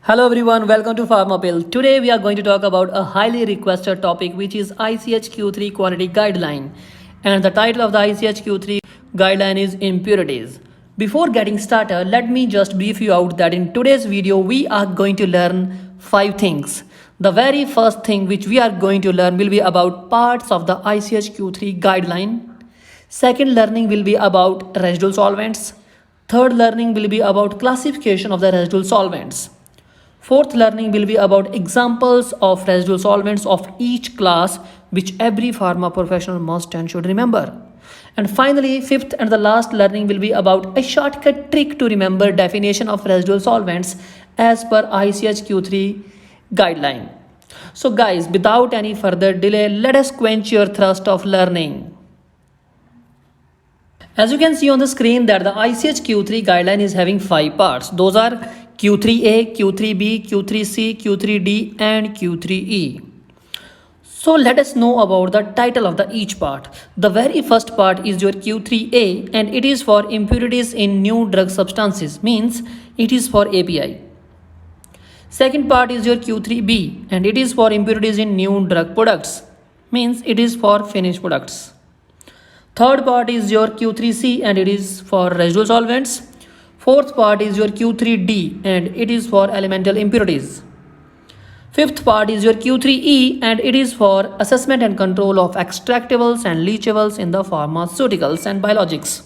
Hello everyone, welcome to PharmaPill. Today we are going to talk about a highly requested topic which is ICHQ3 quality guideline. And the title of the ICHQ3 guideline is impurities. Before getting started, let me just brief you out that in today's video we are going to learn 5 things. The very first thing which we are going to learn will be about parts of the ICHQ3 guideline. Second learning will be about residual solvents. Third learning will be about classification of the residual solvents. Fourth learning will be about examples of residual solvents of each class which every pharma professional must and should remember. And finally, fifth and the last learning will be about a shortcut trick to remember definition of residual solvents as per ICHQ3 guideline. So guys, without any further delay, let us quench your thirst of learning. As you can see on the screen that the ICHQ3 guideline is having 5 parts. Those are Q3A, Q3B, Q3C, Q3D and Q3E. So let us know about the title of each part. The very first part is your Q3A and it is for impurities in new drug substances, means it is for API. Second part is your Q3B and it is for impurities in new drug products, means it is for finished products. Third part is your Q3C and it is for residual solvents. Fourth part is your Q3D and it is for elemental impurities. Fifth part is your Q3E and it is for assessment and control of extractables and leachables in the pharmaceuticals and biologics.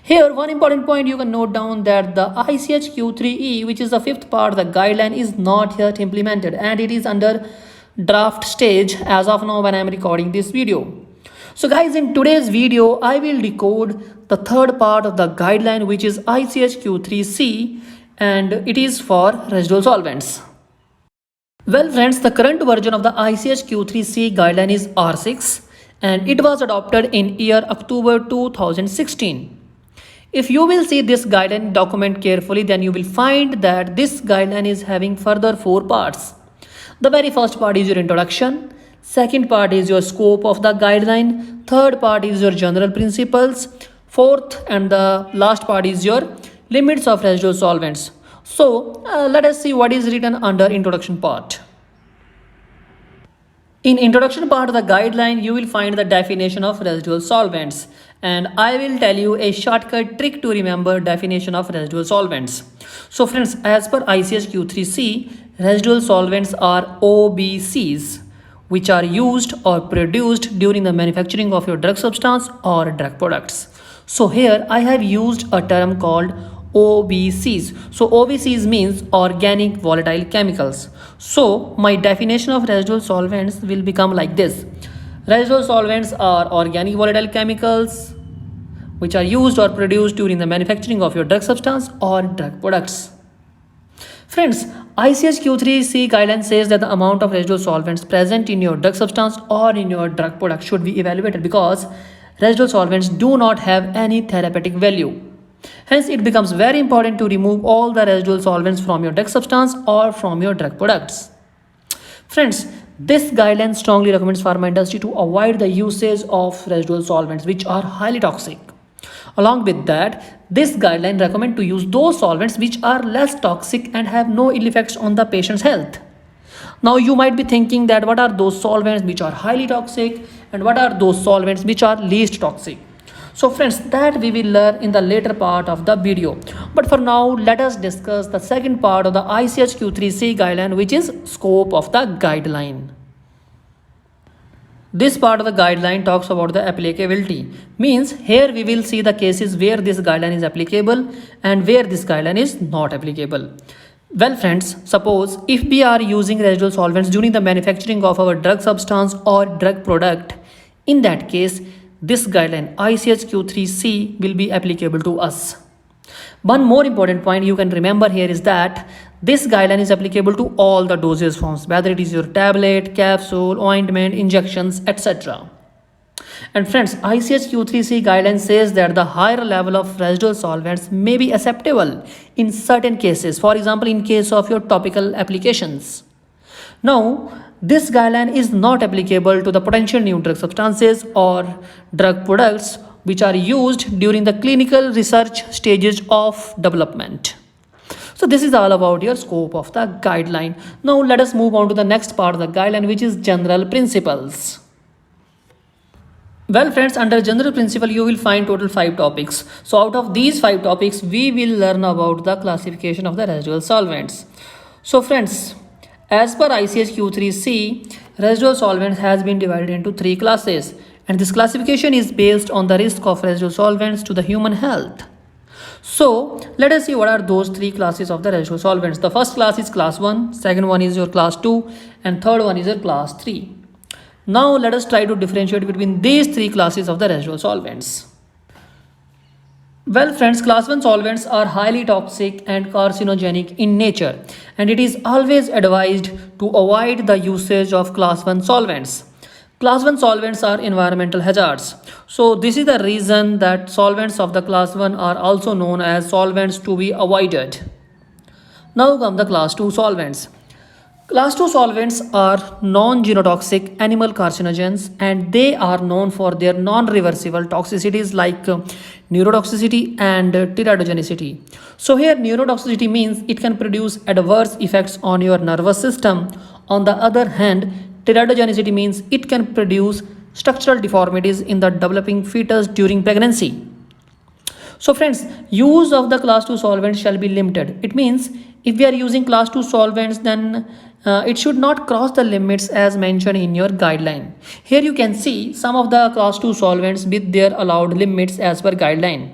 Here one important point you can note down that the ICHQ3E, which is the fifth part, the guideline is not yet implemented and it is under draft stage as of now when I am recording this video. So guys, in today's video, I will decode the third part of the guideline which is ICHQ3C and it is for residual solvents. Well friends, the current version of the ICHQ3C guideline is R6 and it was adopted in year October 2016. If you will see this guideline document carefully, then you will find that this guideline is having further 4 parts. The very first part is your introduction. Second part is your scope of the guideline. Third part is your general principles. Fourth and the last part is your limits of residual solvents. So let us see what is written under introduction part. In introduction part of the guideline, you will find the definition of residual solvents. And I will tell you a shortcut trick to remember definition of residual solvents. So friends, as per ICHQ3C, residual solvents are OBCs, which are used or produced during the manufacturing of your drug substance or drug products. So here I have used a term called OBCs. So OBCs means organic volatile chemicals. So my definition of residual solvents will become like this. Residual solvents are organic volatile chemicals which are used or produced during the manufacturing of your drug substance or drug products. Friends, ICHQ3C guideline says that the amount of residual solvents present in your drug substance or in your drug product should be evaluated because residual solvents do not have any therapeutic value. Hence, it becomes very important to remove all the residual solvents from your drug substance or from your drug products. Friends, this guideline strongly recommends pharma industry to avoid the usage of residual solvents which are highly toxic. Along with that, this guideline recommends to use those solvents which are less toxic and have no ill effects on the patient's health. Now you might be thinking that what are those solvents which are highly toxic and what are those solvents which are least toxic. So friends, that we will learn in the later part of the video. But for now, let us discuss the second part of the ICHQ3C guideline, which is scope of the guideline. This part of the guideline talks about the applicability. Means here we will see the cases where this guideline is applicable and where this guideline is not applicable. Well friends, suppose if we are using residual solvents during the manufacturing of our drug substance or drug product, in that case, this guideline ICHQ3C will be applicable to us. One more important point you can remember here is that this guideline is applicable to all the dosage forms, whether it is your tablet, capsule, ointment, injections, etc. And friends, ICHQ3C guideline says that the higher level of residual solvents may be acceptable in certain cases, for example, in case of your topical applications. Now, this guideline is not applicable to the potential new drug substances or drug products which are used during the clinical research stages of development. So this is all about your scope of the guideline. Now let us move on to the next part of the guideline, which is general principles. Well friends, under general principle you will find total 5 topics. So out of these 5 topics we will learn about the classification of the residual solvents. So friends, as per ICH Q3C, residual solvents has been divided into 3 classes, and this classification is based on the risk of residual solvents to the human health. So let us see what are those 3 classes of the residual solvents. The first class is class 1, second one is your class 2, and third one is your class 3. Now let us try to differentiate between these 3 classes of the residual solvents. Well friends, class 1 solvents are highly toxic and carcinogenic in nature, and it is always advised to avoid the usage of class 1 solvents. Class 1 solvents are environmental hazards. So this is the reason that solvents of the class 1 are also known as solvents to be avoided. Now come the class 2 solvents. Class 2 solvents are non-genotoxic animal carcinogens, and they are known for their non-reversible toxicities like neurotoxicity and teratogenicity. So here neurotoxicity means it can produce adverse effects on your nervous system. On the other hand, teratogenicity means it can produce structural deformities in the developing fetus during pregnancy. So friends, use of the class 2 solvents shall be limited. It means if we are using class 2 solvents, then it should not cross the limits as mentioned in your guideline. Here you can see some of the class 2 solvents with their allowed limits as per guideline.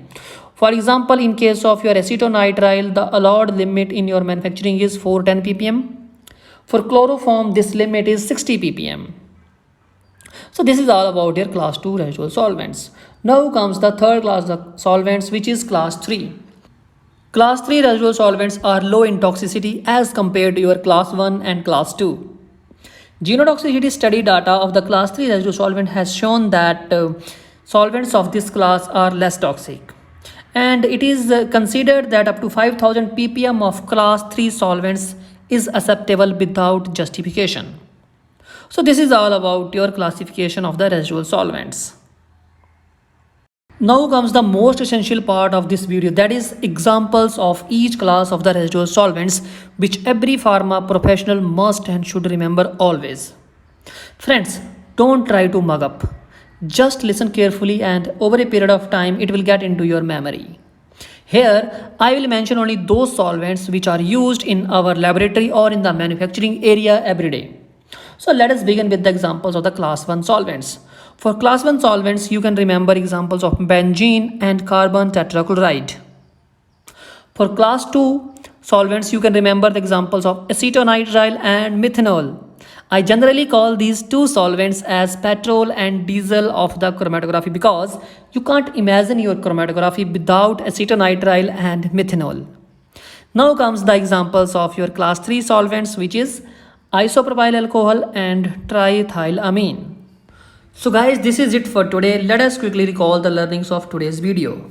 For example, in case of your acetonitrile, the allowed limit in your manufacturing is 410 ppm. For chloroform, this limit is 60 ppm. So this is all about your class 2 residual solvents. Now comes the third class of solvents, which is class 3. Class 3 residual solvents are low in toxicity as compared to your class 1 and class 2. Genotoxicity study data of the class 3 residual solvent has shown that solvents of this class are less toxic. And it is considered that up to 5000 ppm of class 3 solvents is acceptable without justification. So this is all about your classification of the residual solvents. Now comes the most essential part of this video, that is examples of each class of the residual solvents, which every pharma professional must and should remember always. Friends, don't try to mug up. Just listen carefully, and over a period of time it will get into your memory. Here I will mention only those solvents which are used in our laboratory or in the manufacturing area every day. So let us begin with the examples of the class 1 solvents. For class 1 solvents, you can remember examples of benzene and carbon tetrachloride. For class 2 solvents, you can remember the examples of acetonitrile and methanol. I generally call these two solvents as petrol and diesel of the chromatography because you can't imagine your chromatography without acetonitrile and methanol. Now comes the examples of your class 3 solvents, which is isopropyl alcohol and triethylamine. So guys, this is it for today. Let us quickly recall the learnings of today's video.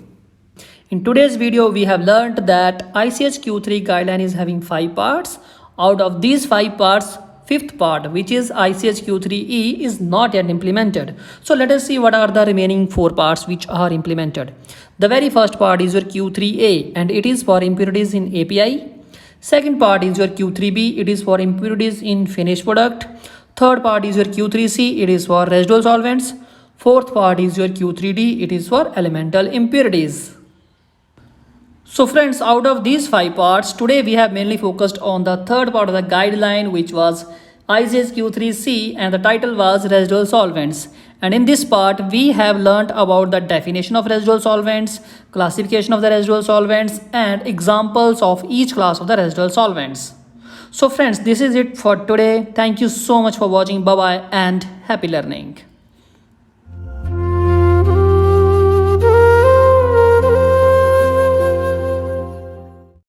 In today's video, we have learned that ICH Q3 guideline is having 5 parts. Out of these 5 parts, 5th part, which is ICH Q3E, is not yet implemented. So let us see what are the remaining 4 parts which are implemented. The very first part is your Q3A, and it is for impurities in API. Second part is your Q3B, it is for impurities in finished product. Third part is your Q3C, it is for residual solvents. Fourth part is your Q3D, it is for elemental impurities. So friends, out of these 5 parts, today we have mainly focused on the third part of the guideline, which was ICH Q3C, and the title was residual solvents. And in this part, we have learnt about the definition of residual solvents, classification of the residual solvents, and examples of each class of the residual solvents. So friends, this is it for today. Thank you so much for watching. Bye bye and happy learning.